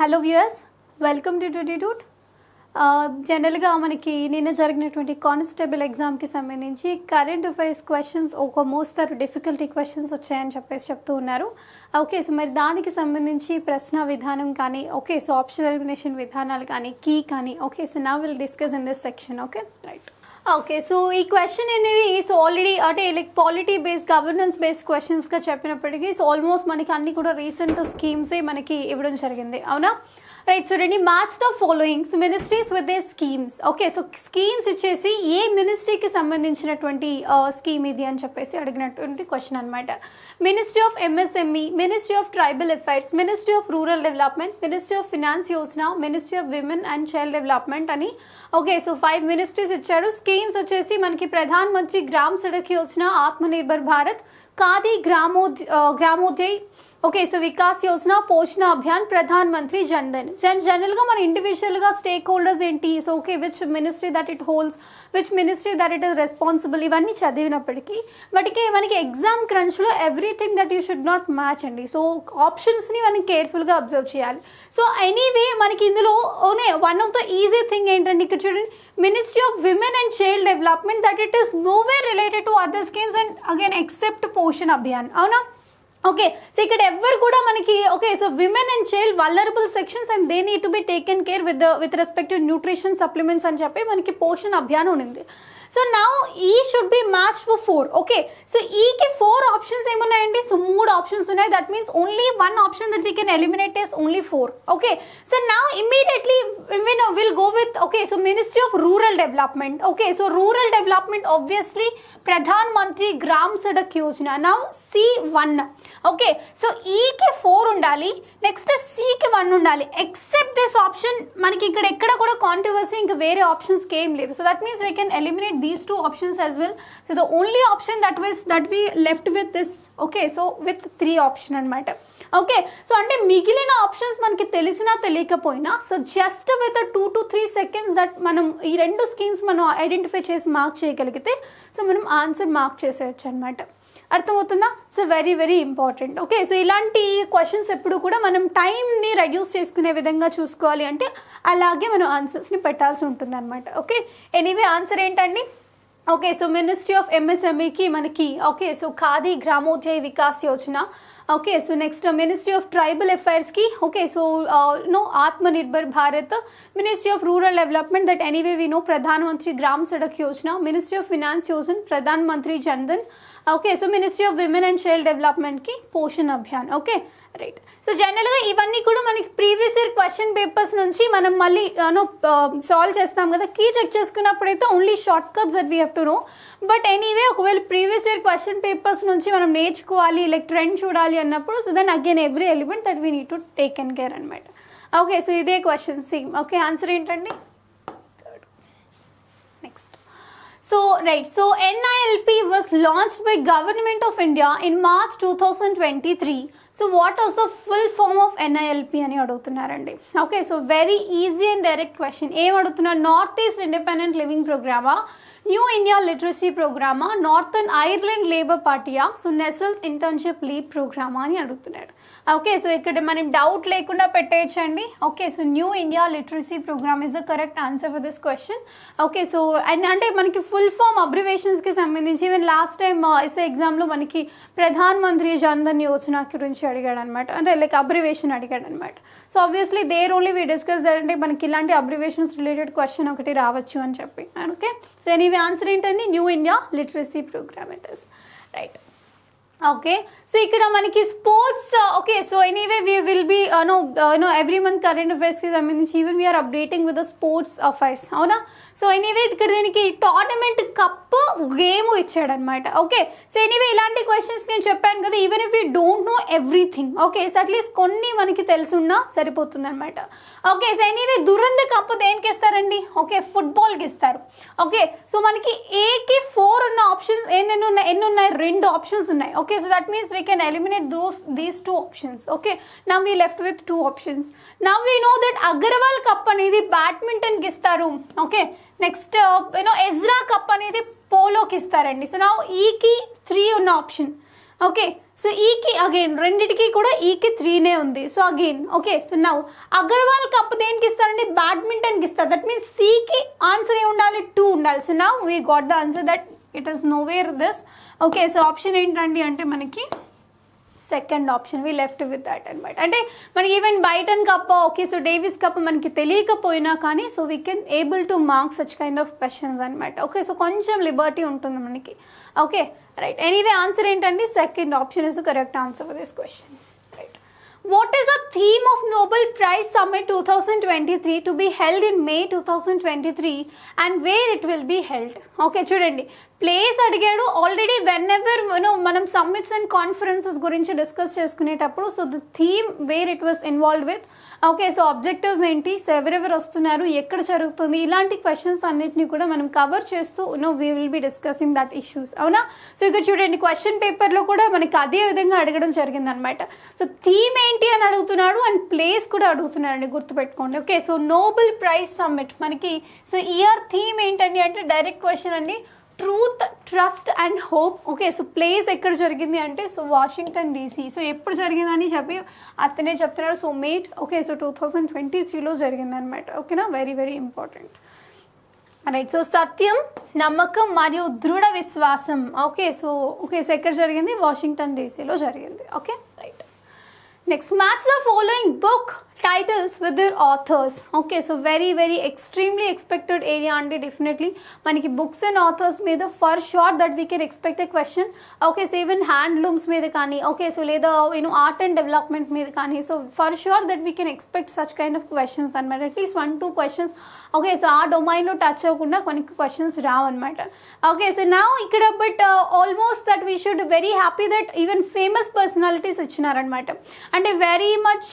Hello viewers, welcome to Tutitude. జనరల్గా మనకి నిన్న జరిగినటువంటి కానిస్టేబుల్ ఎగ్జామ్కి సంబంధించి కరెంట్ అఫైర్స్ క్వశ్చన్స్ ఒక మోస్తారు డిఫికల్టీ క్వశ్చన్స్ వచ్చాయని చెప్తూ ఉన్నారు. ఓకే, సో మరి దానికి సంబంధించి ప్రశ్న విధానం కానీ, ఓకే, సో ఆప్షన్ ఎలిమినేషన్ విధానాలు కానీ, కీ కానీ, ఓకే, సో నా will discuss in this section. Okay, right. Okay, so ఈ క్వశ్చన్ అనేది సో ఆల్రెడీ అంటే like polity based governance based క్వశ్చన్స్గా చెప్పినప్పటికీ సో ఆల్మోస్ట్ మనకి అన్ని కూడా రీసెంట్ స్కీమ్సే మనకి ఇవ్వడం జరిగింది, అవునా? రైట్, చూడండి, match the followings ministries with their schemes. Okay, so schemes ఇచ్చేసి ఏ మినిస్ట్రీకి సంబంధించినటువంటి స్కీమ్ ఇది అని చెప్పేసి అడిగినటువంటి క్వశ్చన్ అనమాట. Ministry of MSME, ministry of tribal affairs, ministry of rural development, ministry of finance Yojana, ministry of women and child development అని. Okay, so 5 ministries ఇచ్చాడు. Schemes వచ్చేసి మనకి ప్రధాన్ మంత్రి గ్రామ్ సడక్ యోజన, ఆత్మనిర్భర్ భారత్, ఖాదీ గ్రామోదయ్, ఓకే, సో వికాస్ యోజన, పోషణ అభియాన్, ప్రధాన్ మంత్రి జన్ధన్. జనరల్గా మన ఇండివిజువల్గా స్టేక్ హోల్డర్స్ ఏంటి, so okay, which ministry that it holds, which ministry that it is responsible, ఇవన్నీ చదివినప్పటికీ మనకి ఎగ్జామ్ క్రంచ్లో everything that you should not match అండి. సో ఆప్షన్స్ని మనం కేర్ఫుల్గా అబ్జర్వ్ చేయాలి. సో ఎనీవే మనకి ఇందులో one of the easy thing ఏంటంటే ఇక్కడ చూడండి, ministry of women and child development, that it is no way related to other schemes and again except Poshan Abhiyan, అవునా? ఓకే, సో ఇక్కడ ఎవరు కూడా మనకి okay, so women and child vulnerable sections and they need to be taken care with respect to nutrition supplements అని చెప్పి మనకి పోషణ అభియాన్ ఉంది. So now E should be match for 4. Okay, so ఈకి 4 ఆప్షన్స్ ఏమున్నాయండి? సో 3 ఆప్షన్స్ ఉన్నాయి. That means only 1 option that we can eliminate is only 4. Okay, so now immediately will go with okay, so ministry of rural development. Okay, so rural development obviously Pradhan Mantri Gram Sadak Yojana. Now C1. Okay, so ఈకి 4 ఉండాలి, next సికి 1 ఉండాలి. Except this option మనకి ఇక్కడ ఎక్కడ కూడా controversy ఇంకా వేరే ఆప్షన్స్కి ఏం లేదు. So that means we can eliminate these 2 options as well. So the only option that we left with this, okay, so with 3 option anamata. Okay, so అంటే మిగిలిన ఆప్షన్స్ మనకి తెలిసినా తెలియకపోయినా so just with 2 to 3 seconds that మనం ఈ 2 schemes మనం identify చేసి mark చేయగలిగితే సో మనం ఆన్సర్ మార్క్ చేసేయచ్చు అనమాట. అర్థమవుతుందా? So very very important. Okay, so ఇలాంటి క్వశ్చన్స్ ఎప్పుడు కూడా మనం టైంని రెడ్యూస్ చేసుకునే విధంగా చూసుకోవాలి, అంటే అలాగే మనం ఆన్సర్స్ని పెట్టాల్సి ఉంటుంది అనమాట. ఓకే, ఎనీవే ఆన్సర్ ఏంటండి? ఓకే, సో మినిస్ట్రీ ఆఫ్ ఎంఎస్ఎంఈకి మనకి okay, so Khadi Gramodaya Vikas Yojana. Okay, so next ministry of tribal అఫైర్స్కి okay, so no Atmanirbhar Bharat, ministry of rural development that anyway we know Pradhan Mantri Gram Sadak Yojana, ministry of finance Yojana Pradhan Mantri Jan Dhan. Okay, so ministry of women and child డెవలప్మెంట్కి Poshan Abhiyan. Okay, right. So జనరల్గా ఇవన్నీ కూడా మనకి previous year question papers నుంచి మనం మళ్ళీ solve చేస్తాం కదా, కీ చెక్ చేసుకున్నప్పుడైతే only shortcuts that we have to know. But anyway ఒకవేళ ప్రీవియస్ ఇయర్ క్వశ్చన్ పేపర్స్ నుంచి మనం నేర్చుకోవాలి, లైక్ ట్రెండ్ చూడాలి అన్నప్పుడు so then again every element that we need to take and care అనమాట. ఓకే, సో ఇదే question same. Okay, answer ఏంటండి? Next, so right, so NILP was launched by Government of India in March 2023. So what was the full form of NILP అని అడుగుతున్నారండి. Okay, so very easy and direct question. ఏం అడుగుతున్నారు? North East Independent Living ప్రోగ్రామా, New India Literacy ప్రోగ్రామా, Northern Ireland Labour పార్టీయా, so నెసల్స్ internship leave ప్రోగ్రామా అని అడుగుతున్నాడు. ఓకే, సో ఇక్కడ మనం డౌట్ లేకుండా పెట్టేయచ్చండి. Okay, so New India Literacy Programme is the correct answer for this question. Okay, so and అంటే మనకి ఫుల్ ఫామ్ అబ్రివేషన్స్కి సంబంధించి ఈవెన్ లాస్ట్ టైం ఎస్ఏ ఎగ్జామ్లో మనకి ప్రధాన్ మంత్రి జన్ధన్ యోజన గురించి అడిగాడు అనమాట, అంటే లైక్ అబ్రివేషన్ అడిగాడు అనమాట. So obviously there only we discuss అంటే మనకి ఇలాంటి అబ్రివేషన్స్ రిలేటెడ్ క్వశ్చన్ ఒకటి రావచ్చు అని చెప్పి. ఓకే, సో ఎనీవే ఆన్సర్ ఏంటండి? New India Literacy Programme it is, right. Okay, so ఇక్కడ మనకి sports. Okay, so anyway we will be know every month current అఫైర్స్కి సంబంధించి even we are updating with the sports affairs, అవునా? So anyway ఇక్కడ దీనికి tournament cup game ఇచ్చాడనమాట. Okay, so anyway ఇలాంటి questions నేను చెప్పాను కదా, even if you don't know everything, okay, so at least కొన్ని మనకి తెలుసున్నా సరిపోతుంది అనమాట. ఓకే, సో ఎనీవే దురంద కప్ దేనికి ఇస్తారండి? ఓకే, ఫుట్బాల్కి ఇస్తారు. ఓకే, సో మనకి ఏకి 4 ఉన్న ఆప్షన్స్ ఎన్ని ఉన్నాయి? 2 ఆప్షన్స్ ఉన్నాయి. Okay, so that means we can eliminate these 2 options. Okay, now we left with 2 options. Now we know that Agarwal Cup anedi badminton ki istaru. Okay, next Ezra Cup anedi polo ki istarandi. So now E ki 3 unna option. Okay so ఈకి again రెండిటికి కూడా ఈకి 3నే ఉంది. So again okay so now Agarwal Cup దేనికి ఇస్తారండి, బ్యాడ్మింటన్కి ఇస్తారు. దట్ మీన్స్ సికి ఆన్సర్ ఏ ఉండాలి, 2 ఉండాలి. So now we got the answer that it is nowhere this. Okay so option ఏంటండి అంటే మనకి second option, we left with that అనమాట. అంటే మనకి ఈవెన్ బైటన్ cup okay so Davis Cup మనకి తెలియకపోయినా కానీ so we can able to mark such kind of questions అనమాట. ఓకే సో కొంచెం లిబర్టీ ఉంటుంది మనకి. ఓకే రైట్, ఎనీవే ఆన్సర్ ఏంటండి, second option is correct answer for this question. Right, what is the theme of Nobel Prize Summit 2023 to be held in May 2023 and where it will be held? Okay చూడండి, place అడిగాడు already. Whenever మనం summits and conferences గురించి discuss చేసుకునేటప్పుడు so the theme where it was involve with. Okay so objectives ఏంటి, so ఎవరెవరు వస్తున్నారు, ఎక్కడ జరుగుతుంది, ఇలాంటి క్వశ్చన్స్ అన్నిటిని కూడా మనం కవర్ చేస్తూ we will be discussing that issues. అవునా, సో ఇక్కడ చూడండి క్వశ్చన్ పేపర్లో కూడా మనకి అదే విధంగా అడగడం జరిగింది అనమాట. సో థీమ్ ఏంటి అని అడుగుతున్నాడు అండ్ ప్లేస్ కూడా అడుగుతున్నాడు, గుర్తుపెట్టుకోండి. Okay so Nobel prize summit మనకి సో ఇయర్ థీమ్ ఏంటండి అంటే డైరెక్ట్ క్వశ్చన్ అండి, truth, trust and hope. Okay so place ఎక్కడ జరిగింది అంటే సో వాషింగ్టన్ డీసీ. సో ఎప్పుడు జరిగిందని చెప్పి అతనే చెప్తున్నాడు. సో మేట్ ఓకే సో 2023లో జరిగింది అనమాట. ఓకేనా, very very important. Right, so సత్యం, నమ్మకం మరియు దృఢ విశ్వాసం. ఓకే సో ఎక్కడ జరిగింది, వాషింగ్టన్ డీసీలో జరిగింది. Okay right, next match the following book titles with their authors. Okay so very extremely expected area and definitely maniki books and authors మీద for sure that we can expect a question. Okay so even handlooms మీద కానీ okay so లేదా art and development మీద కానీ so for sure that we can expect such kind of questions అన్నమాట. at least 1-2 questions okay so ఆ domain లో touch అవ్వకుండా కొన్ని questions రావు అన్నమాట. okay so now ఇక్కడ but almost that we should very happy that even famous personalities ఇచ్చినారన్నమాట. అంటే very much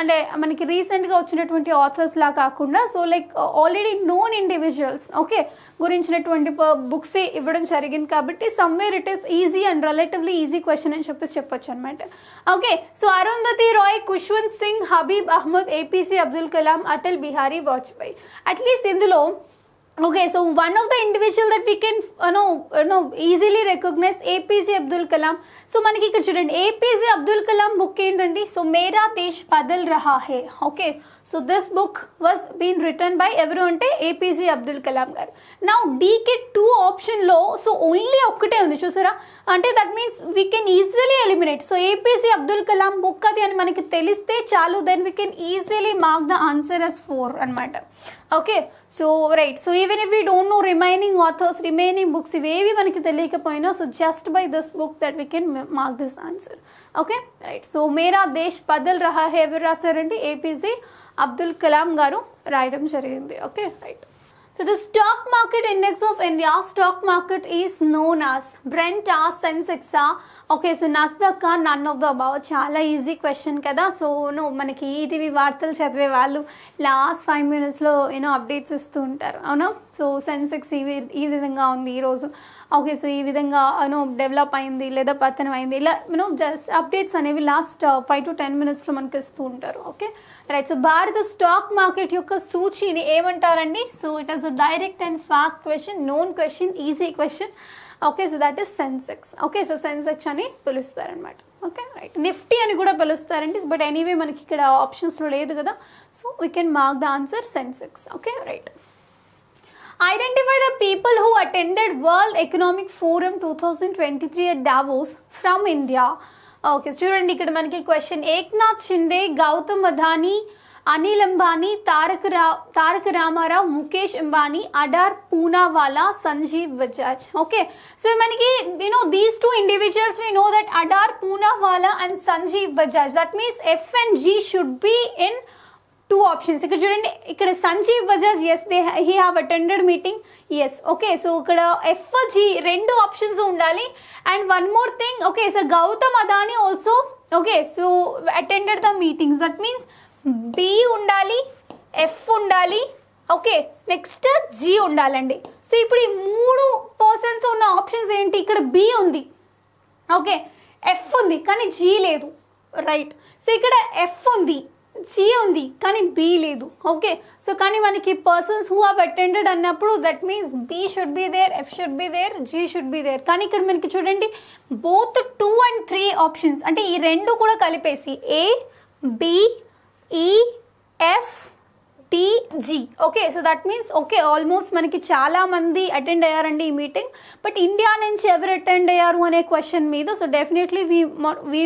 అంటే మనకి రీసెంట్గా వచ్చినటువంటి ఆథర్స్ లా కాకుండా so like already known individuals okay గురించినటువంటి బుక్స్ ఇవ్వడం జరిగింది. కాబట్టి somewhere it is easy and relatively easy question అని చెప్పొచ్చు అనమాట. Okay so Arundhati Roy, Khushwant Singh, Habib Ahmed, APJ Abdul Kalam, Atal Bihari Vajpayee. At least ఇందులో okay so one of the individual that we can easily recognize APJ Abdul Kalam. so maniki ikkada chudandi APJ Abdul Kalam book entandi so mera desh badal raha hai. okay so this book was been written by evaru ante APJ Abdul Kalam garu. now DK 2 option lo so only okkate undi chusara ante that means we can easily eliminate. so APJ Abdul Kalam book adi ani maniki teliste chalu then we can easily mark the answer as 4 anamata. okay so right so even if we don't know remaining authors, remaining books ivevi manaki teliyakapoyina so just by this book that we can mark this answer. okay right so mera desh badal raha hai evaru rasarandi APJ Abdul Kalam garu రాయడం జరిగింది. okay right so the stock market index of India stock market is known as Brent, Sensex. okay so Nasdaq, none of the above. చాలా easy question కదా. So మనకి ETV వార్తలు చదివే వాళ్ళు last 5 minutesలో updates ఇస్తూ ఉంటారు అవునా. సో సెన్సెక్స్ ఈ విధంగా ఉంది ఈరోజు. ఓకే సో ఈ విధంగా డెవలప్ అయింది లేదా పతనం అయింది ఇలా జస్ట్ అప్డేట్స్ అనేవి లాస్ట్ 5 to 10 minutesలో మనకి ఇస్తూ ఉంటారు. ఓకే రైట్ సో భారత స్టాక్ మార్కెట్ యొక్క సూచీని ఏమంటారండి. So it is a direct and fact question, known question, easy question. Okay so that is Sensex. Okay so Sensex అని పిలుస్తారనమాట. ఓకే రైట్, నిఫ్టీ అని కూడా పిలుస్తారండి. బట్ ఎనీవే మనకి ఇక్కడ ఆప్షన్స్లో లేదు కదా so we can mark the answer Sensex. Okay right, identify the people who attended World Economic Forum 2023 at Davos from India. Okay చూడండి ఇక్కడ మనకి క్వశ్చన్ ఏక్నాథ్ షిండే, గౌతమ్ అదానీ, అనిల్ అంబానీ, తారక రామారావు, ముఖేష్ అంబానీ, అడార్ పూనావాలా, సంజీవ్ బజాజ్. ఓకే సో మనకి these two individuals we know that Adar Poonawalla and Sanjeev Bajaj. that means F and G should be in 2 options. ఇక్కడ చూడండి ఇక్కడ Sanjeev Bajaj yes he have attended meeting yes. Okay so ఇక్కడ F G 2 options ఉండాలి. And one more thing okay so Gautam Adani also okay so attended the meetings. That means B ఉండాలి, F ఉండాలి, okay next G ఉండాలండి. So ఇప్పుడు ఈ 3 persons ఉన్న options ఏంటి, ఇక్కడ బి ఉంది, ఓకే ఎఫ్ ఉంది కానీ జీ లేదు. రైట్ సో ఇక్కడ ఎఫ్ ఉంది, సి ఉంది కానీ బి లేదు. ఓకే, సో కానీ మనకి పర్సన్స్ హూ హావ్ అటెండెడ్ అన్నప్పుడు that means B should be there, F should be there, G should be there. కానీ ఇక్కడ మనకి చూడండి బోత్ 2 and 3 ఆప్షన్స్, అంటే ఈ రెండు కూడా కలిపేసి A, B, E, F, T, G. Okay, so that means okay almost మనకి చాలా మంది అటెండ్ అయ్యారండి ఈ మీటింగ్. బట్ ఇండియా నుంచి ఎవరు అటెండ్ అయ్యారు అనే క్వశ్చన్ మీద so definitely we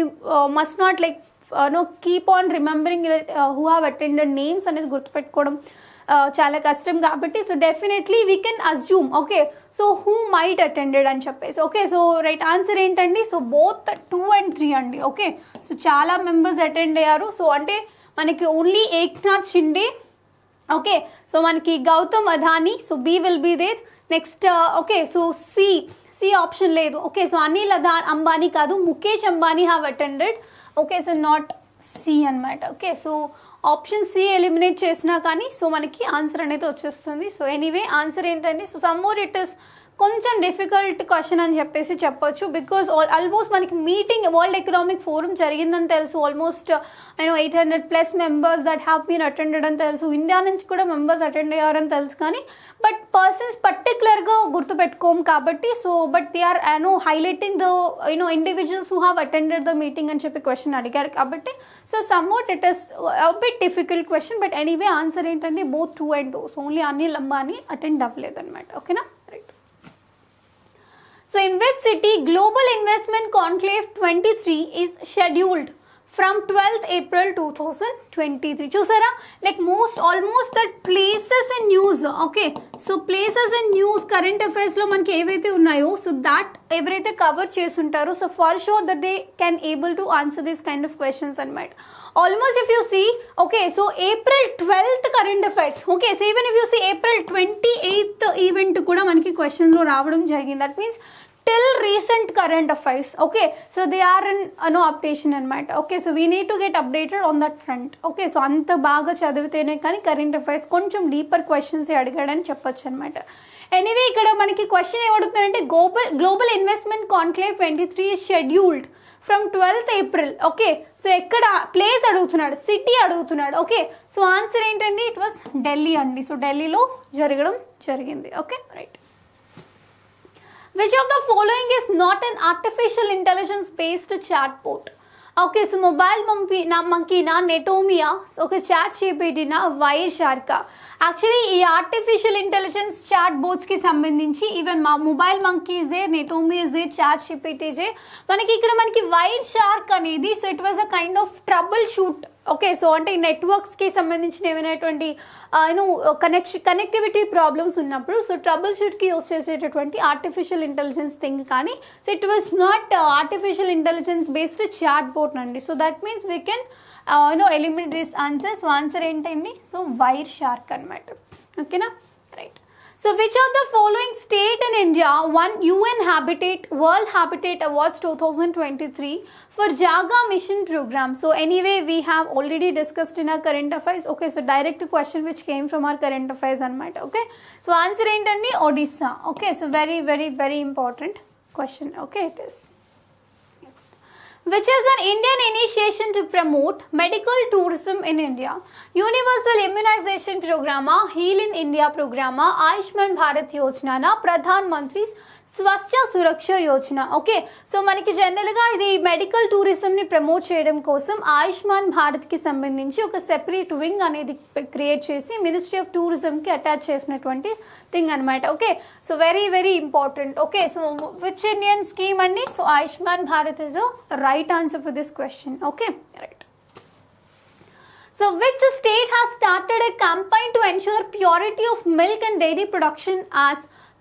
must not like keep on remembering who have attended names అనేది గుర్తుపెట్టుకోవడం చాలా కష్టం కాబట్టి so definitely we can assume okay so who might attended అని చెప్పేసి. ఓకే, సో రైట్ ఆన్సర్ ఏంటండి, సో బోత్ 2 and 3 అండి. ఓకే, సో చాలా మెంబర్స్ అటెండ్ అయ్యారు. సో అంటే మనకి only Eknath Shinde, okay, so మనకి Gautam Adani, so B will be there. Next okay, so C option లేదు. ఓకే, సో అనిల్ అంబానీ కాదు, Mukesh Ambani have attended. Okay, so not C అనమాట. Okay, so option C eliminate చేసినా కానీ సో మనకి ఆన్సర్ అనేది వచ్చేస్తుంది. సో ఎనీవే ఆన్సర్ ఏంటండి, so some more it is కొంచెం డిఫికల్ట్ క్వశ్చన్ అని చెప్పేసి చెప్పొచ్చు. బికాజ్ ఆల్మోస్ట్ మనకి మీటింగ్ వరల్డ్ ఎకనామిక్ ఫోరం జరిగిందని తెలుసు. Almost 800+ members that have been attended అని తెలుసు. ఇండియా నుంచి కూడా మెంబర్స్ అటెండ్ అయ్యారని తెలుసు. కానీ బట్ పర్సన్స్ పర్టికులర్గా గుర్తుపెట్టుకోము కాబట్టి so but they are highlighting the individuals who have attended the meeting అని చెప్పి క్వశ్చన్ అడిగారు కాబట్టి so somewhat it is bit difficult question. But anyway answer ఏంటంటే both 2 and 2. So only Anil Ambani attend అవ్వలేదు అనమాట. ఓకేనా, right. So in which city Global Investment Conclave 23 is scheduled from 12th April 2023? చూసారా like almost that places in news. Okay, so places in news current అఫైర్స్లో మనకి ఏవైతే ఉన్నాయో so that ఎవరైతే cover చేస్తుంటారో so for sure that they can able to answer this kind of questions అనమాట. Almost if you see okay so April 12th current affairs. Okay, so even if you see April 28th event కూడా మనకి క్వశ్చన్లో రావడం జరిగింది. That means till recent current affairs. Okay, so they are in no updation anamata. Okay, so we need to get updated on that front. Okay, so anta baga chadivitene kani current affairs koncham deeper questions అడిగాడని చెప్పొచ్చు అనమాట. Anyway ఇక్కడ మనకి question ఏమడుగుతుందంటే Global Investment Conclave 23 is scheduled from 12th April. Okay, so ఎక్కడ place అడుగుతున్నాడు, city అడుగుతున్నాడు. Okay, so answer ఏంటండి, ఇట్ వాస్ ఢిల్లీ అండి. సో ఢిల్లీలో జరగడం జరిగింది. Okay, right. Which of the following is not an artificial intelligence based chatbot? Okay, so mobile మంకీనా, నెటోమియా, ఒక చాట్ జీపీటీనా, వైర్ షార్కా? యాక్చువల్లీ ఈ ఆర్టిఫిషియల్ ఇంటెలిజెన్స్ చాట్ బోట్స్కి సంబంధించి ఈవెన్ మా మొబైల్ మంకీజే, నెటోమియాజే, చాట్ జీపీటీజే మనకి ఇక్కడ మనకి వైర్ షార్క్ అనేది so it was a kind of troubleshoot. Okay, so అంటే ఈ నెట్వర్క్స్కి సంబంధించిన ఏమైనటువంటి కనెక్టివిటీ ప్రాబ్లమ్స్ ఉన్నప్పుడు సో ట్రబుల్ షూట్కి యూస్ చేసేటటువంటి ఆర్టిఫిషియల్ ఇంటెలిజెన్స్ థింగ్. కానీ so it was not artificial intelligence based chatbot అండి. So that means we can eliminate this answer. So answer ఏంటండి, సో వైర్ షార్క్ అనమాట. ఓకేనా, right. So which of the following state in India won UN World Habitat Awards 2023 for Jaga mission program? So anyway we have already discussed in our current affairs. Okay, so direct question which came from our current affairs anamata. Okay, so answer entandi Odisha. Okay, so very very very important question. Okay, it is. Which is an Indian initiation to promote medical tourism in India? Universal Immunization Program, Heal in India Program, Ayushman Bharat Yojana, Pradhan Mantri's Swasthya Suraksha Yojana. Okay, so మనకి జనరల్గా ఇది medical టూరిజంని promote చేయడం కోసం ఆయుష్మాన్ భారత్కి సంబంధించి ఒక separate wing అనేది create చేసి మినిస్ట్రీ ఆఫ్ టూరిజంకి అటాచ్ చేసినటువంటి థింగ్ అనమాట. Okay, so very very important. Okay, so which Indian scheme అండి, so Ayushman Bharat is a right answer for this question. Okay, right. So which state has started a campaign to ensure purity of milk and dairy production as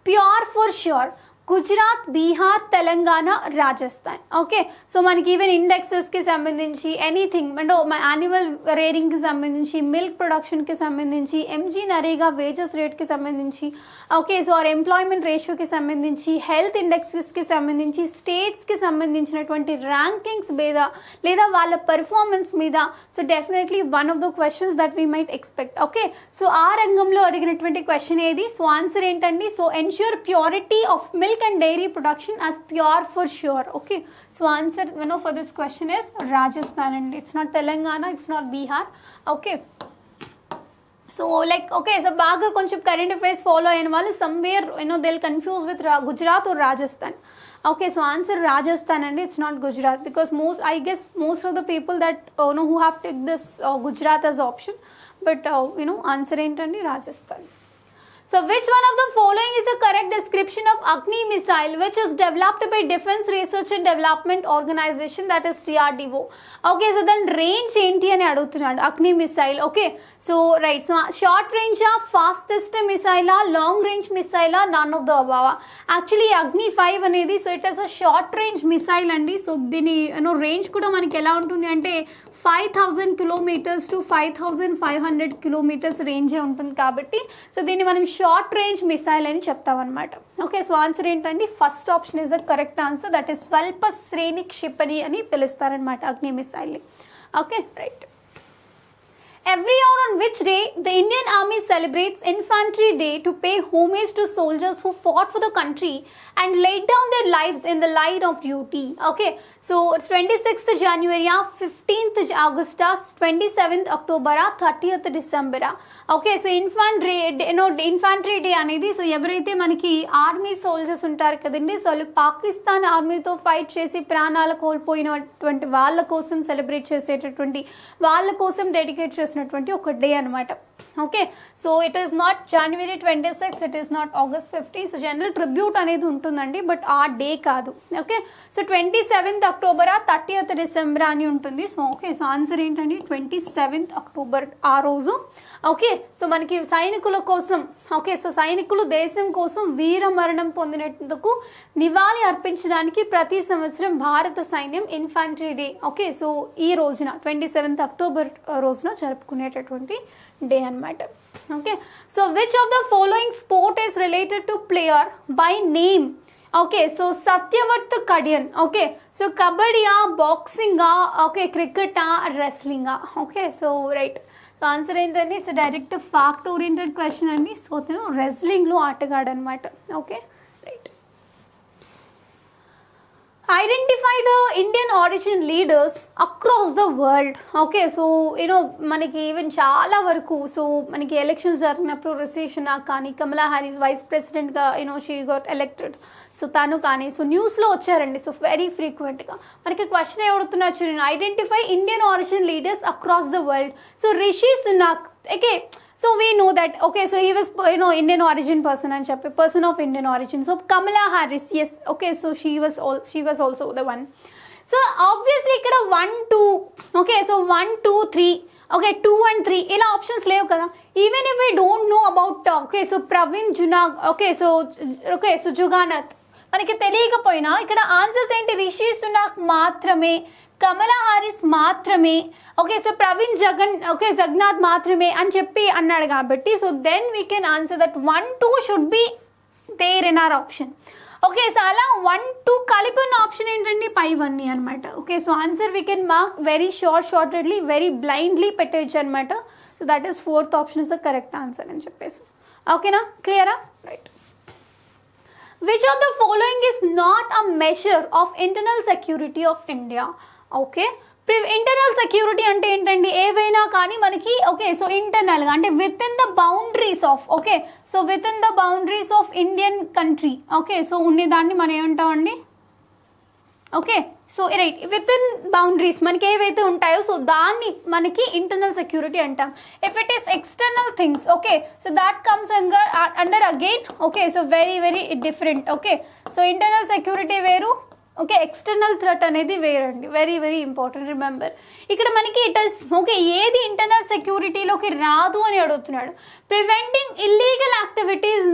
Pure for Sure? Gujarat, Bihar, Telangana, Rajasthan. Okay, so మనకి even ఇండెక్సెస్కి సంబంధించి anything అంటే annual రేరింగ్కి సంబంధించి, milk ప్రొడక్షన్కి సంబంధించి, MG NREGA wages రేట్కి సంబంధించి, okay, so are employment రేషియోకి సంబంధించి, health ఇండెక్సెస్కి సంబంధించి, స్టేట్స్కి సంబంధించినటువంటి ర్యాంకింగ్స్ మీద లేదా వాళ్ళ పర్ఫార్మెన్స్ మీద so definitely one of the questions that we might expect. Okay, so ఆ రంగంలో అడిగినటువంటి క్వశ్చన్ ఏది, సో ఆన్సర్ ఏంటండి, so ensure purity of milk milk and dairy production as pure for sure. Okay, so answer for this question is Rajasthan, and it's not Telangana, it's not Bihar. Okay, so like, okay, so baga koncham current affairs follow అయిన వాళ్ళు somewhere they'll confuse with Gujarat or Rajasthan. Okay, so answer Rajasthan, and it's not Gujarat, because most of the people that who have taken this Gujarat as option, but answer ఏంటండి Rajasthan. So which one of the following is the correct description of Agni missile, which is developed by Defense Research and Development Organization, that is DRDO? Okay, so then range enti ani adugutunnadu Agni missile. Okay, so right, so short range fastest missile, long range missile, none of the above. Actually Agni 5 అనేది so it is a short range missile andi. So దీని range కూడా మనకి ఎలా ఉంటుంది అంటే 5000 kilometers to 5500 kilometers range ఉంటుంది కాబట్టి so దీన్ని మనం షార్ట్ రేంజ్ మిసైల్ అని చెప్తాం అనమాట. ఓకే, సో ఆన్సర్ ఏంటండి first option is the correct answer, that is స్వల్ప శ్రేణి క్షిపణి అని పిలుస్తారనమాట అగ్ని మిసైల్ని. Okay, right. Every year on which day the Indian Army celebrates Infantry Day to pay homage to soldiers who fought for the country and laid down their lives in the line of duty? Okay, so it's 26th January, 15th August, 27th October, 30th December. Okay, so Infantry Day అనేది so ఎవరైతే మనకి army soldiers ఉంటారు కదండి, so వాళ్ళు Pakistan ఆర్మీతో fight చేసి ప్రాణాలు కోల్పోయినటువంటి వాళ్ళ కోసం సెలబ్రేట్ చేసేటటువంటి, వాళ్ళ కోసం డెడికేట్ చేసినటువంటి ఒక డే అనమాట. Okay, so it is not January 26, it is not August 15. So general tribute అనేది ఉంటుందండి, బట్ ఆ డే కాదు. Okay, so 27th October, 30th December అని ఉంటుంది. సో ఓకే, సో ఆన్సర్ ఏంటండి 27th October ఆ రోజు. ఓకే, సో మనకి సైనికుల కోసం, ఓకే, సో సైనికులు దేశం కోసం వీర మరణం పొందినందుకు నివాళి అర్పించడానికి ప్రతి సంవత్సరం భారత సైన్యం ఇన్ఫాంట్రీ డే, ఓకే, సో ఈ రోజున 27th October రోజున జరుపుకునేటటువంటి డే అనమాట. Okay, so which of the following sport is related to player by name? Okay, so Satyawart Kadian. Okay, so కబడ్డీయా, బాక్సింగా, ఓకే, క్రికెటా, రెస్లింగా? Okay, so right, so answer ఏంటండి it's direct fact oriented question అండి. So తను రెస్లింగ్లో ఆటగాడు అనమాట. Okay, right. Identify the Indian origin leaders across the world. Okay, so మనకి ఈవెన్ చాలా వరకు సో మనకి ఎలక్షన్స్ జరిగినప్పుడు రిషి సునాక్ కానీ, కమలా హ్యారిస్ వైస్ ప్రెసిడెంట్గా షీ గాట్ ఎలెక్టెడ్, సో తను కానీ సో న్యూస్లో వచ్చారండి. సో వెరీ ఫ్రీక్వెంట్గా మనకి క్వశ్చన్ ఎవడుతున్నారు చూడండి, identify Indian origin leaders across the world. So Rishi Sunak, okay, so we know that, okay, so he was Indian origin person and person of Indian origin. So Kamala Harris, yes, okay, so she was also the one. So obviously ikkada 1 2, okay, so 1 2 3, okay, 2 and 3 ila options levu kada. Even if we don't know about okay, so Pravin Junag, okay, so Juganath మనకి తెలియకపోయినా ఇక్కడ answers ఏంటి, రిషి సునాక్ మాత్రమే, Kamala Harris మాత్రమే, okay, so Pravind Jugnauth మాత్రమే అని చెప్పి అన్నాడు కాబట్టి so then we can answer that 1 2 should be there in our option. Okay, so అలా 1 2 కలిపి ఉన్న ఆప్షన్ ఏంటండి పైవన్నీ అనమాట. Okay, so answer we can mark very shortedly, very blindly పెట్టేయచ్చు అనమాట. So that is 4th option is the correct answer అని చెప్పేసి. ఓకేనా, క్లియరా? Right. Which of the following is not a measure of internal security of India? Okay, internal security అంటే ఏంటండి, ఏవైనా కానీ మనకి ఓకే, సో ఇంటర్నల్గా అంటే within the boundaries of, okay, so within the boundaries of Indian country, okay, so ఉండేదాన్ని మనం ఏమంటామండి, okay, so right, within boundaries మనకి ఏవైతే ఉంటాయో సో దాన్ని మనకి ఇంటర్నల్ సెక్యూరిటీ అంటాం. If it is external things, okay, so that comes under again, okay, so very very different. Okay, so internal security వేరు, ఓకే, ఎక్స్టర్నల్ థ్రెట్ అనేది వేరండి, very very important remember. ఇక్కడ మనకి ఇట్ ఇస్ ఓకే, ఏది ఇంటర్నల్ సెక్యూరిటీలోకి రాదు అని అడుగుతున్నాడు, preventing illegal activities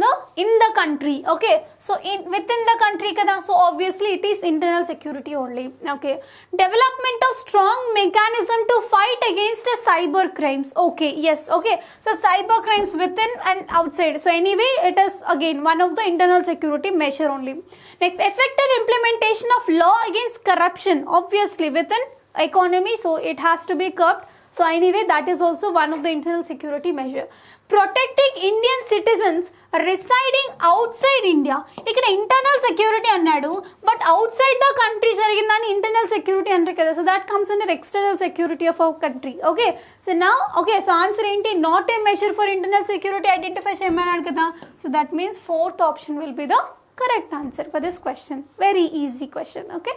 in the country. Okay, so within the country కదా, so obviously it is internal security only. Okay, development of strong mechanism to fight against cyber crimes. Okay, yes, okay, so cyber crimes within and outside, so anyway it is again one of the internal security measure only. Next, effective implementation of law against corruption, obviously within economy, so it has to be curbed. So anyway that is also one of the internal security measure. Protecting Indian citizens residing out side India. ఇక్కడ internal security అన్నాడు, but out side the country జరిగిందని internal security అంటారు కదా. So that comes under external security of our country. Okay, so నా okay, so answer ఏంటి? Not a measure for internal security identify చేయమన్నాడు కదా. So that means fourth option will be the correct answer for this question. Very easy question. Okay,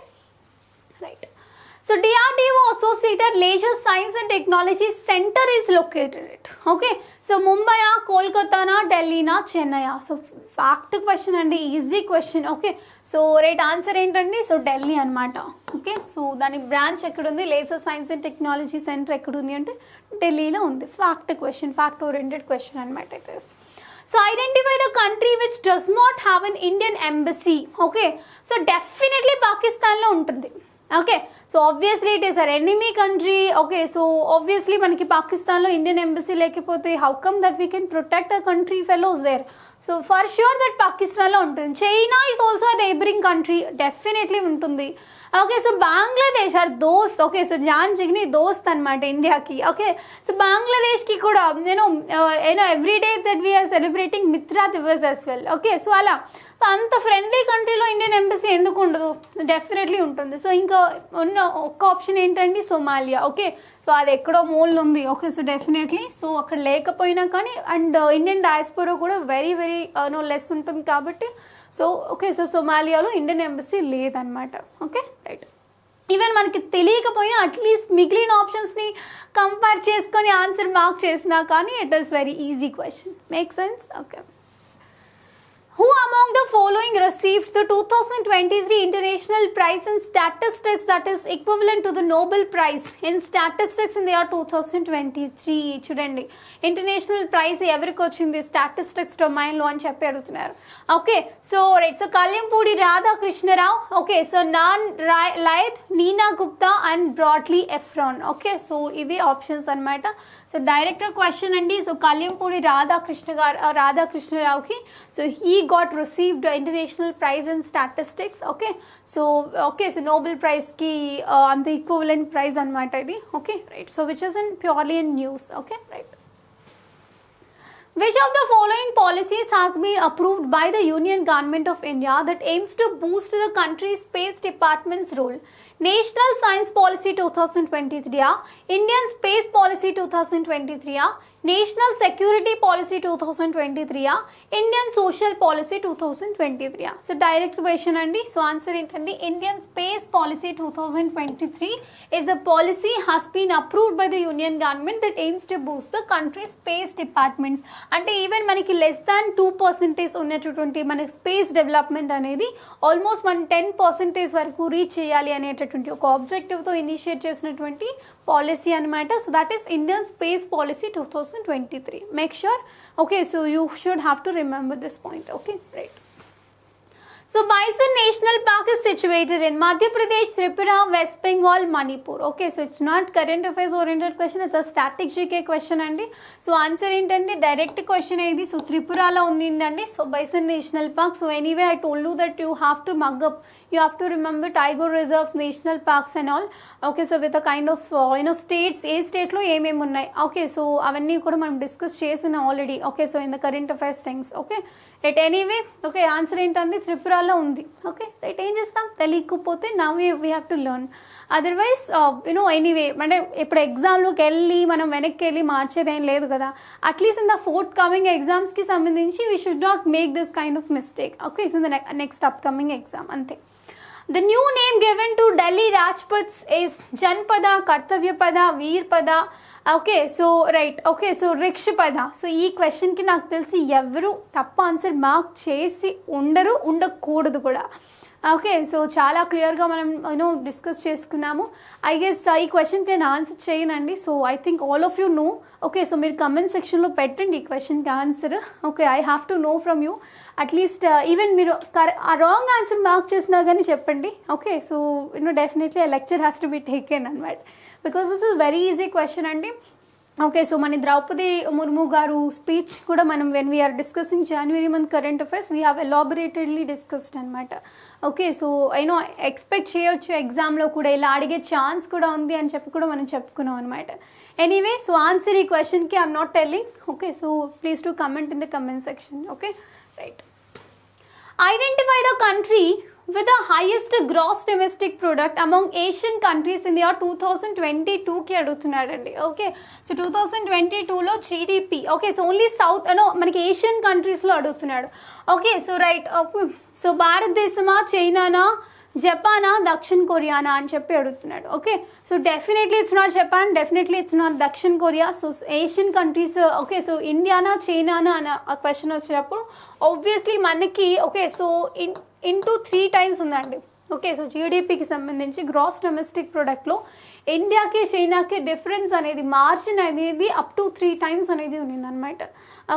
right. So DRDO Associated Leisure Science and Technology Center is located at. Okay, so Mumbai, Kolkata, Delhi, Chennai. So fact question and easy question. Okay, so right answer ఏంటండి? So Delhi అనమాట. Okay, so దాని branch ఎక్కడ ఉంది? Laser Science and Technology Centre ఎక్కడ ఉంది అంటే ఢిల్లీలో ఉంది. Fact question, fact oriented question అనమాట it is. So identify the country which does not have an Indian embassy. Okay, so definitely పాకిస్తాన్లో ఉంటుంది. Okay, so obviously it is our enemy country. Okay, so obviously మనకి పాకిస్తాన్లో Indian embassy లేకపోతే how come that we can protect a country fellows there. So for sure that పాకిస్తాన్లో ఉంటుంది. China is also neighbouring country, definitely ఉంటుంది. Okay, so Bangladesh our దోస్త్. Okay, so జాన్ జిగ్ని దోస్త్ అనమాట ఇండియాకి. ఓకే, సో బంగ్లాదేశ్కి కూడా you know every day that we are celebrating Mitra Divas as well. Okay, so అలా సో అంత ఫ్రెండ్లీ కంట్రీలో ఇండియన్ ఎంబసీ ఎందుకు ఉండదు? డెఫినెట్లీ ఉంటుంది. సో ఇంకా ఉన్న ఒక్క ఆప్షన్ ఏంటండి? సోమాలియా. ఓకే, సో అది ఎక్కడో మూల ఉంది. ఓకే, సో డెఫినెట్లీ సో అక్కడ లేకపోయినా కానీ అండ్ ఇండియన్ డయాస్పోరా కూడా వెరీ వెరీ లెస్ ఉంటుంది కాబట్టి సో ఓకే, సో సోమాలియాలో ఇండియన్ ఎంబసీ లేదనమాట. Okay, right. ఈవెన్ మనకి తెలియకపోయినా అట్లీస్ట్ మిగిలిన ఆప్షన్స్ని కంపేర్ చేసుకొని ఆన్సర్ మార్క్ చేసినా కానీ it is very easy question. Make sense? Okay. Who among the following received the 2023 International Prize in Statistics that is equivalent to the Nobel Prize in Statistics in the year 2023? చూడండి, international praise ఎవరికి వచ్చింది statistics డొమైన్లో అని చెప్పి అడుగుతున్నారు. Okay, so right. So కళ్యంపూడి Radhakrishna Rao. Okay, so non light, Neena Gupta and Bradley Efron. Okay, so ఇవి options అనమాట. So direct question అండి. So కళ్యంపూడి రాధాకృష్ణరావుకి so he got received the international prize in statistics. Okay, so Nobel prize ki and the equivalent prize anamata idi. Okay, right. So which is in purely in news. Okay, right. Which of the following policies has been approved by the Union Government of India that aims to boost the country's space department's role? National Science Policy 2023, Indian Space Policy 2023, National Security Policy 2023, Indian Social Policy 2023. So direct question andi. So answer ఏంటండి? Indian Space Policy 2023 is the policy has been approved by the Union Government that aims to boost the country's space departments. అంటే even మనకి less than 2% ఉన్నటువంటి మనకి space development అనేది almost మనం 10% వరకు reach చేయాలి అనేటటువంటి ఒక ఆబ్జెక్టివ్తో ఇనిషియేట్ చేసినటువంటి పాలసీ అనమాట. So that is Indian space policy 2023. Make sure. Okay, so you should have to remember this point. Okay, right. So Bison National Park is situated in Madhya Pradesh, Tripura, West Bengal, Manipur. Okay, so it's not current affairs oriented question, it's a static GK question andi. So answer ఏంటంటే direct question ఇది. So త్రిపురలో ఉందండి. So Bison National Park. So anyway I told you that you have to mug up, you have to remember tiger reserves, national parks and all. Okay, so with a kind of states, ఏ స్టేట్లో ఏమేమి ఉన్నాయి. Okay, so అవన్నీ కూడా మనం discuss చేస్తున్నాం already. Okay, so in the current affairs things. Okay, right. Anyway okay, answer ఏంటంటే త్రిపురలో ఉంది. Okay, right. ఏం చేస్తాం? తెలియకపోతే now we have to learn. Otherwise anyway అంటే ఇప్పుడు ఎగ్జామ్లోకి వెళ్ళి మనం వెనక్కి వెళ్ళి మార్చేది ఏం లేదు కదా. At least in the fourth coming ఎగ్జామ్స్కి సంబంధించి we should not make this kind of mistake. Okay, so the next upcoming exam అంతే. The new name given to Delhi Rajputs is Janpada, Kartavyapada, Veerpada. Okay, so right. Okay, so రిక్షపద. So ఈ క్వశ్చన్కి నాకు తెలిసి ఎవరు తప్ప answer mark చేసి ఉండకూడదు కూడా. ఓకే, సో చాలా క్లియర్గా మనం డిస్కస్ చేసుకున్నాము. ఐ గెస్ ఈ క్వశ్చన్కి నేను ఆన్సర్ చేయనండి. So I think all of you know. Okay, so మీరు కమెంట్ సెక్షన్లో పెట్టండి ఈ క్వశ్చన్కి answer. Okay, I have to know from you. At least even మీరు రాంగ్ ఆన్సర్ మార్క్ చేసినా కానీ చెప్పండి. ఓకే, సో డెఫినెట్లీ ఆ lecture has to be taken అనమాట. Because this is very easy question అండి. ఓకే, సో మన ద్రౌపది ముర్ము గారు స్పీచ్ కూడా మనం when we are discussing January month current affairs we have ఎలాబొరేటెడ్లీ discussed అనమాట. ఓకే, సో ఐనో ఎక్స్పెక్ట్ చేయొచ్చు ఎగ్జామ్లో కూడా ఇలా అడిగే ఛాన్స్ కూడా ఉంది అని చెప్పి కూడా మనం చెప్పుకున్నాం అనమాట. ఎనీవే, సో ఆన్సర్ ఈ క్వశ్చన్కి I'm not telling. Okay, so please to comment in the comment section. Okay, right. Identify the country with the highest gross domestic product among Asian countries in the year 2022 కి అడుగుతున్నారండి. Okay, so 2022లో GDP. Okay, so only south మనకి Asian కంట్రీస్లో అడుగుతున్నాడు. Okay, so right. So భారతదేశమా, చైనానా, జపానా, దక్షిణ కొరియానా అని చెప్పి అడుగుతున్నాడు. Okay, so definitely it's not Japan, definitely it's not దక్షిణ Korea. So Asian countries. Okay, so ఇండియానా, చైనానా అన్న క్వశ్చన్ వచ్చినప్పుడు ఆబ్వియస్లీ మనకి ఓకే సో ఇంటూ 3 times ఉందండి. ఓకే, సో జీడిపికి సంబంధించి గ్రాస్ డొమెస్టిక్ ప్రొడక్ట్లో ఇండియాకి చైనాకి డిఫరెన్స్ అనేది మార్జిన్ అనేది అప్ టు 3 times అనేది ఉన్నిందనమాట.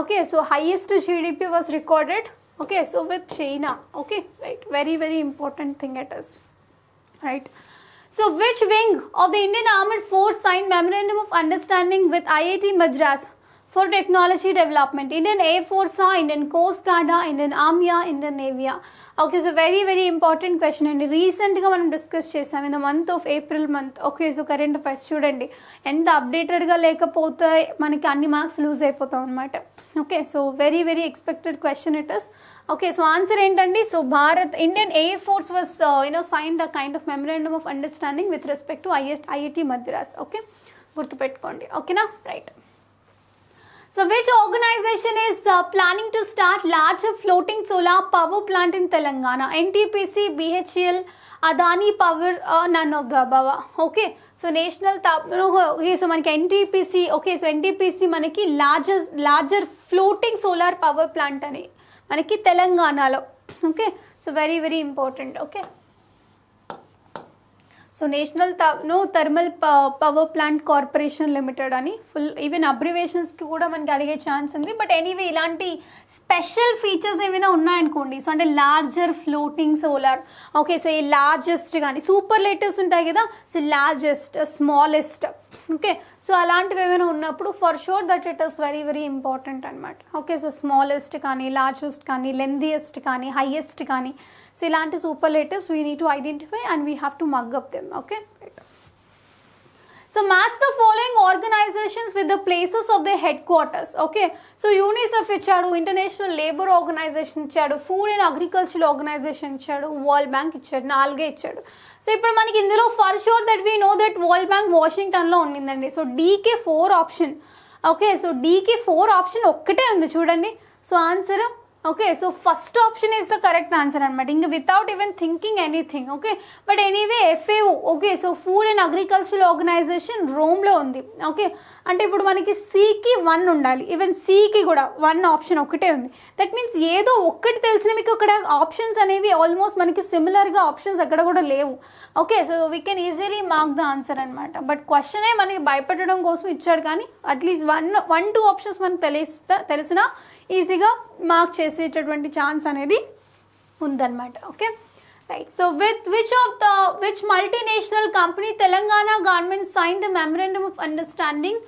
Okay, so highest GDP was recorded. Okay, so with China. Okay, right, very very important thing it is, right. So which wing of the Indian Armed Force signed memorandum of understanding with IIT Madras for technology development? Indian Air Force, Indian Coast Guard, Indian Army, Indian Navy. Okay, so very very important question and recent గా మనం discuss చేసాం in the month of April month. Okay, so current affairs చూడండి, ఎంత updated గా లేకపోతే మనకి అన్ని marks lose అయిపోతాం అనమాట. Okay, so very very expected question it is. Okay, so answer ఏంటండి? So Indian air force was signed a kind of memorandum of understanding with respect to IIT Madras. Okay, గుర్తుపెట్టుకోండి. ఓకేనా, right. So which organization is planning to start larger floating solar power plant in Telangana? NTPC, BHEL, Adani Power, none of the above. Okay, so national okay, so manaki NTPC. Okay, so NTPC manaki larger floating solar power plant ani manaki Telangana lo. Okay, so very very important. Okay, so national thermal power plant corporation limited అని full even అబ్రివేషన్స్కి కూడా మనకి అడిగే chance ఉంది. But anyway ఇలాంటి special features ఏమైనా ఉన్నాయనుకోండి, so అంటే larger floating solar. Okay, so ఈ లార్జెస్ట్ కానీ సూపర్ లేటెస్ట్ ఉంటాయి కదా, so largest, smallest. Okay, so అలాంటివి ఏమైనా ఉన్నప్పుడు for sure that it is very very important అనమాట. ఓకే, సో స్మాలెస్ట్ కానీ, లార్జెస్ట్ కానీ, లెందియెస్ట్ కానీ, హైయెస్ట్ కానీ, సో ఇలాంటి superlatives we need to identify and we have to mug up them. Okay, so match the following organizations with the places of the headquarters. Okay, so UNICEF ఇచ్చాడు, international labour organization ఇచ్చాడు, food and agriculture organization ఇచ్చాడు, world bank ఇచ్చాడు, 4 ఇచ్చాడు. So ఇప్పుడు మనకి ఇందులో for sure that we know that world bank వాషింగ్టన్లో ఉండిందండి. సో డీకే 4 ఆప్షన్. ఓకే, సో డీకి 4 ఆప్షన్ ఒక్కటే ఉంది చూడండి. So answer okay, so first option is the correct answer అనమాట, ఇంకా without even thinking anything. Okay, but anyway FAO. Okay, so food and agriculture organization రోమ్లో ఉంది. ఓకే, అంటే ఇప్పుడు మనకి Cకి 1 ఉండాలి, ఈవెన్ Cకి కూడా 1 ఆప్షన్ ఒకటే ఉంది. దట్ మీన్స్ ఏదో ఒక్కటి తెలిసిన మీకు అక్కడ ఆప్షన్స్ అనేవి ఆల్మోస్ట్ మనకి సిమిలర్గా ఆప్షన్స్ ఎక్కడ కూడా లేవు. Okay, so we can easily mark the answer అనమాట. బట్ క్వశ్చనే మనకి భయపెట్టడం కోసం ఇచ్చాడు, కానీ అట్లీస్ట్ 1-2 ఆప్షన్స్ మనకు తెలిసినా ఈజీగా మార్క్ చేసేటటువంటి ఛాన్స్ అనేది ఉందన్నమాట. Okay, right. So which multinational company Telangana government signed the memorandum of understanding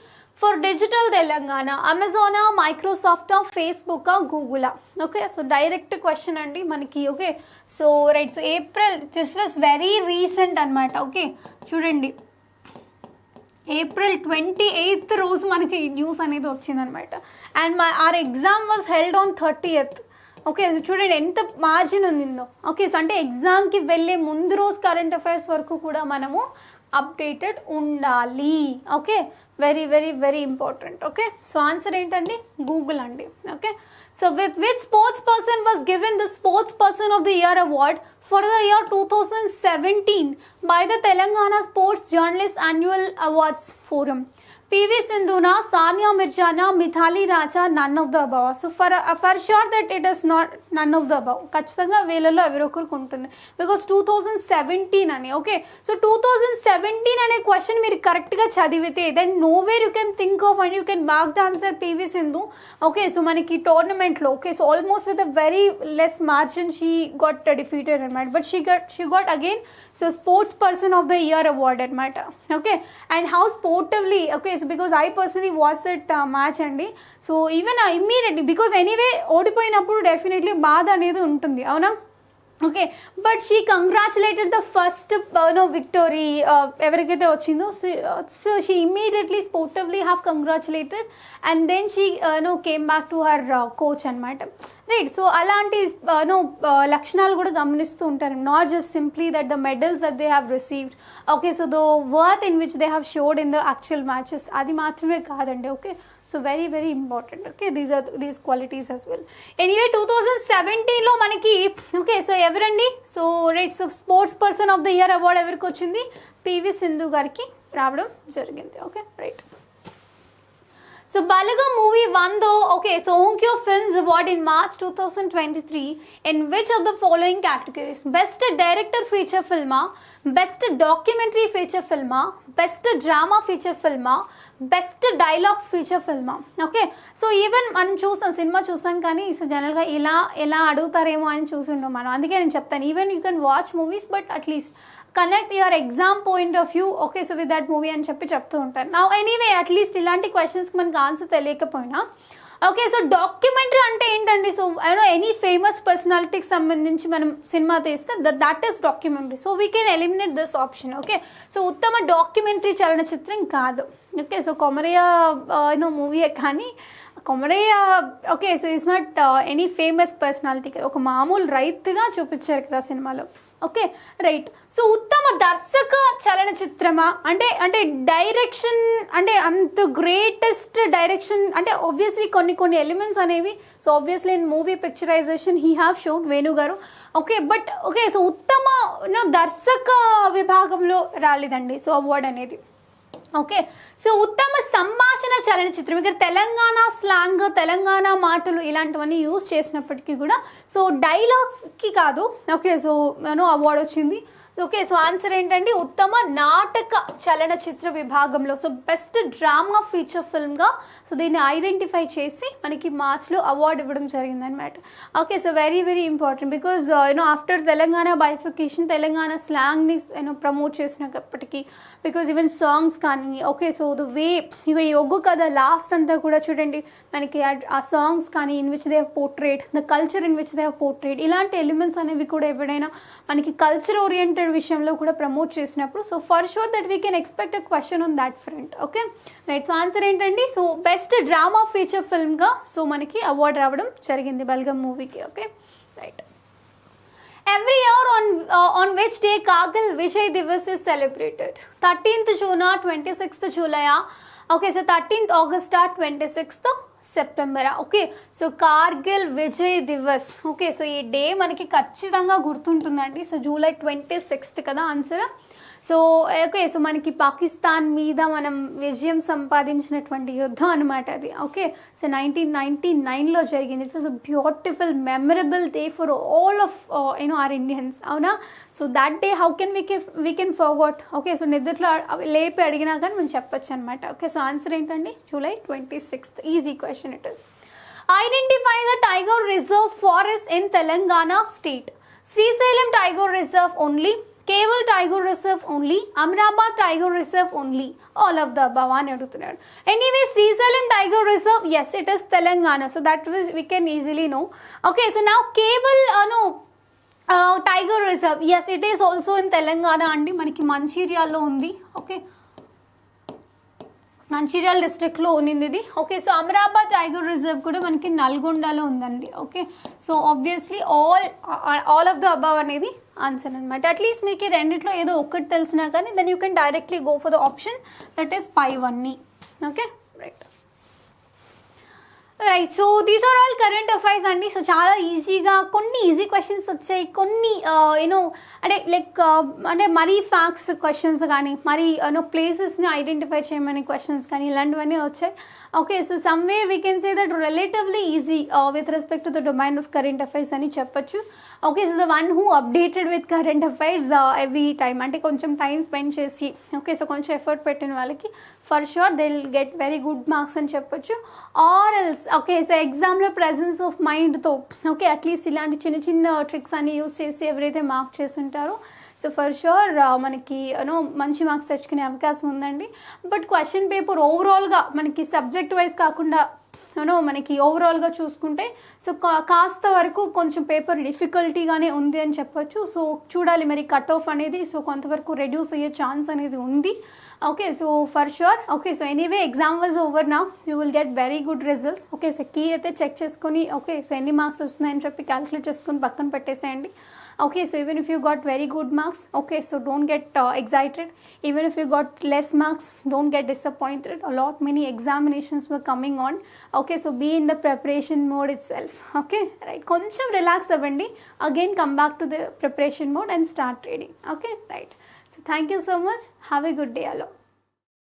for digital Telangana? అమెజానా, మైక్రోసాఫ్టా, ఫేస్బుక్కా, గూగులా? ఓకే, సో డైరెక్ట్ క్వశ్చన్ అండి మనకి. Okay, so right. So April, this was very recent అనమాట. ఓకే, చూడండి, April 28th రోజు మనకి న్యూస్ అనేది వచ్చిందనమాట. And our exam was held on 30th. Okay, చూడండి ఎంత మార్జిన్ ఉందో. ఓకే, సో అంటే ఎగ్జామ్కి వెళ్ళే ముందు రోజు కరెంట్ అఫైర్స్ వరకు కూడా మనము అప్డేటెడ్ ఉండాలి. Okay, very very very important. Okay, so answer ఏంటండి? గూగుల్ అండి. Okay, so which sports person was given the sports person of the year award for the year 2017 by the Telangana sports journalist annual awards forum? PV Sindhuna, Sania Mirjana, Mithali Raja, none of the above. So for sure that it is not none of the above. ఖచ్చితంగా వీళ్ళలో ఎవరో ఒకరికి ఉంటుంది, because 2017 అని. Okay, so 2017 అనే question మీరు కరెక్ట్గా చదివితే then nowhere you can think of and you can mark the answer PV Sindhu. Okay, so మనకి టోర్నమెంట్లో okay, so almost with a very less margin she got defeated అనమాట. But she got again so sports person of the year award అనమాట. Okay, and how sportively okay so because I personally watch that match అండి. So even immediately because anyway ఓడిపోయినప్పుడు definitely బాధ అనేది ఉంటుంది, అవునా? Okay, but she congratulated the first victory ఎవరికైతే వచ్చిందో. So she immediately sportively have congratulated and then she came back to her coach అనమాట, right? So అలాంటి లక్షణాలు కూడా గమనిస్తూ ఉంటారు. Not just simply that the medals that they have received, okay, so the worth in which they have showed in the actual matches, అది మాత్రమే కాదండి. Okay, so very very important. Okay, these qualities as well. Anyway 2017లో మనకి okay, so ఎవరండి? So right, so sports person of the year award ఎవరికి వచ్చింది? PV Sindhu గారికి రావడం జరిగింది. Okay, right. So Balagam movie won the so Onkyo Films Award in March 2023 in which of the following categories? Best Director Feature Film, Best Documentary Feature Film, Best Drama Feature Film, Best Dialogues Feature Film. Okay, so even మనం చూసాం, cinema చూసాం, కానీ so జనరల్గా ఎలా అడుగుతారేమో అని చూసింటాం మనం. అందుకే నేను చెప్తాను, even you can watch movies but at least connect your exam point of view, okay, so with that movie అని చెప్తూ ఉంటాను. నా ఎనీవే అట్లీస్ట్ ఇలాంటి క్వశ్చన్స్కి మనకి ఆన్సర్ తెలియకపోయినా, ఓకే, సో డాక్యుమెంటరీ అంటే ఏంటండి? సో ఎనీ ఫేమస్ పర్సనాలిటీకి సంబంధించి మనం సినిమా తీస్తే that is documentary. So we can eliminate this option. Okay, so ఉత్తమ డాక్యుమెంటరీ చలనచిత్రం కాదు. ఓకే, సో కొమరయ్య మూవీయే, కానీ Komarayya okay, so is not any famous personality, ఒక మామూలు రైతుగా చూపించారు కదా సినిమాలో. Okay, right. సో ఉత్తమ దర్శక చలనచిత్రమా అంటే డైరెక్షన్ అంటే అంత గ్రేటెస్ట్ డైరెక్షన్ అంటే ఆబ్వియస్లీ కొన్ని ఎలిమెంట్స్ అనేవి. So obviously in movie picturisation he have shown Venu garu. Okay, but okay, so ఉత్తమ దర్శక విభాగంలో రాలేదండి సో అవార్డ్ అనేది. ఓకే, సో ఉత్తమ సంభాషణ చలనచిత్రం, ఇక్కడ తెలంగాణ స్లాంగ్, తెలంగాణ మాటలు ఇలాంటివన్నీ యూజ్ చేసినప్పటికీ కూడా సో డైలాగ్స్కి కాదు. ఓకే, సో అవార్డు వచ్చింది. ఓకే, సో ఆన్సర్ ఏంటండి? ఉత్తమ నాటక చలనచిత్ర విభాగంలో, సో బెస్ట్ డ్రామా ఫీచర్ ఫిల్మ్గా సో దీన్ని ఐడెంటిఫై చేసి మనకి మార్చ్లో అవార్డు ఇవ్వడం జరిగిందనమాట. Okay, so very very important because after Telangana bifurcation Telangana స్లాంగ్ని ప్రమోట్ చేసినప్పటికీ, బికాజ్ ఈవెన్ సాంగ్స్ కానీ ఓకే, సో ద వే ఇక ఈ ఒగ్గు కథ లాస్ట్ అంతా కూడా చూడండి మనకి ఆ సాంగ్స్ కానీ in which they have portrayed the culture in which they have portrayed, ఇలాంటి ఎలిమెంట్స్ అనేవి కూడా ఎవరైనా మనకి కల్చర్ ఓరియంటెడ్ విషయంలో కూడా ప్రమోట్ చేసినప్పుడు so for sure that we can expect a question on that front. Okay, right. So answer ఏంటండి? So best drama feature ఫిల్మ్గా సో మనకి అవార్డు రావడం జరిగింది బల్గం మూవీకి. Okay, right. Every year on which day Kargil Vijay Divas is celebrated? 13th June, 26th July. Okay, so 13th August, 26th September. Okay, so Kargil Vijay Divas. Okay, so ఈ day మనకి ఖచ్చితంగా గుర్తుంటుందండి. So July 26th కదా answer. So okay, so మనకి పాకిస్తాన్ మీద మనం విజయం సంపాదించినటువంటి యుద్ధం అనమాట అది. ఓకే, సో 1999లో జరిగింది. It was a beautiful memorable day for all of our Indians, అవునా? So that day how can we can forgot. Okay, so నిద్రలో లేపి అడిగినా కానీ మనం చెప్పొచ్చు అనమాట. ఓకే, సో ఆన్సర్ ఏంటండి? July 26th. Easy question it is. Identify the tiger reserve forest in Telangana state. Srisailam tiger reserve only, Kawal tiger reserve only, Amrabad tiger reserve only, all of the above అని అడుగుతున్నాడు. Anyway Srisailam tiger reserve, yes it is Telangana. So that we can easily know. Okay, so now Kawal tiger reserve, yes it is also in Telangana అండి, మనకి మంచిర్యాలలో ఉంది. Okay, Mancherial డిస్ట్రిక్ట్లో ఉన్నింది ఇది. Okay, so Amrabad tiger reserve కూడా మనకి నల్గొండలో ఉందండి. Okay, so obviously all of the above అనేది ఆన్సర్ అనమాట. అట్లీస్ట్ మీకు రెండిట్లో ఏదో ఒకటి తెలిసినా కానీ then you can directly go for the option that is పైవన్నీ. Okay, right. Right, so these are all current affairs అండి. సో చాలా ఈజీగా కొన్ని ఈజీ క్వశ్చన్స్ వచ్చాయి, కొన్ని అంటే లైక్ అంటే మరీ ఫ్యాక్ట్స్ క్వశ్చన్స్ కానీ మరీ ప్లేసెస్ని ఐడెంటిఫై చేయమని క్వశ్చన్స్ కానీ ఇలాంటివన్నీ వచ్చాయి. Okay, so somewhere we can say that relatively easy with respect to the domain of current affairs అని చెప్పొచ్చు. Okay, so the one who updated with current affairs every time అంటే కొంచెం టైం స్పెండ్ చేసి okay, so కొంచెం effort పెట్టిన వాళ్ళకి for sure they will get very good marks అని చెప్పొచ్చు. ఆర్ ఎల్స్ ఓకే, సో ఎగ్జామ్లో ప్రెజెన్స్ ఆఫ్ మైండ్తో ఓకే అట్లీస్ట్ ఇలాంటి చిన్న చిన్న ట్రిక్స్ అన్ని యూస్ చేసి ఎవరైతే మార్క్ చేసి ఉంటారో సో ఫర్ షూర్ మనకి మంచి మార్క్స్ తెచ్చుకునే అవకాశం ఉందండి. బట్ క్వశ్చన్ పేపర్ ఓవరాల్గా మనకి సబ్జెక్ట్ వైజ్ కాకుండా మనకి ఓవరాల్గా చూసుకుంటే సో కాస్త వరకు కొంచెం పేపర్ డిఫికల్టీగానే ఉంది అని చెప్పొచ్చు. సో చూడాలి మరి కట్ ఆఫ్ అనేది సో కొంతవరకు రెడ్యూస్ అయ్యే ఛాన్స్ అనేది ఉంది. Okay, so for sure. Okay, so anyway exam was over నా, you will get very good results. Okay, so key అయితే చెక్ చేసుకొని ఓకే సో ఎన్ని మార్క్స్ వస్తున్నాయని చెప్పి క్యాలిక్యులేట్ చేసుకొని పక్కన పెట్టేసేయండి. Okay, so even if you got very good marks, okay, so don't get excited. Even if you got less marks, don't get disappointed. A lot many examinations were coming on. Okay, so be in the preparation mode itself. Okay, right, koncham relax avandi, again come back to the preparation mode and start reading. Okay, right, so thank you so much. Have a good day along.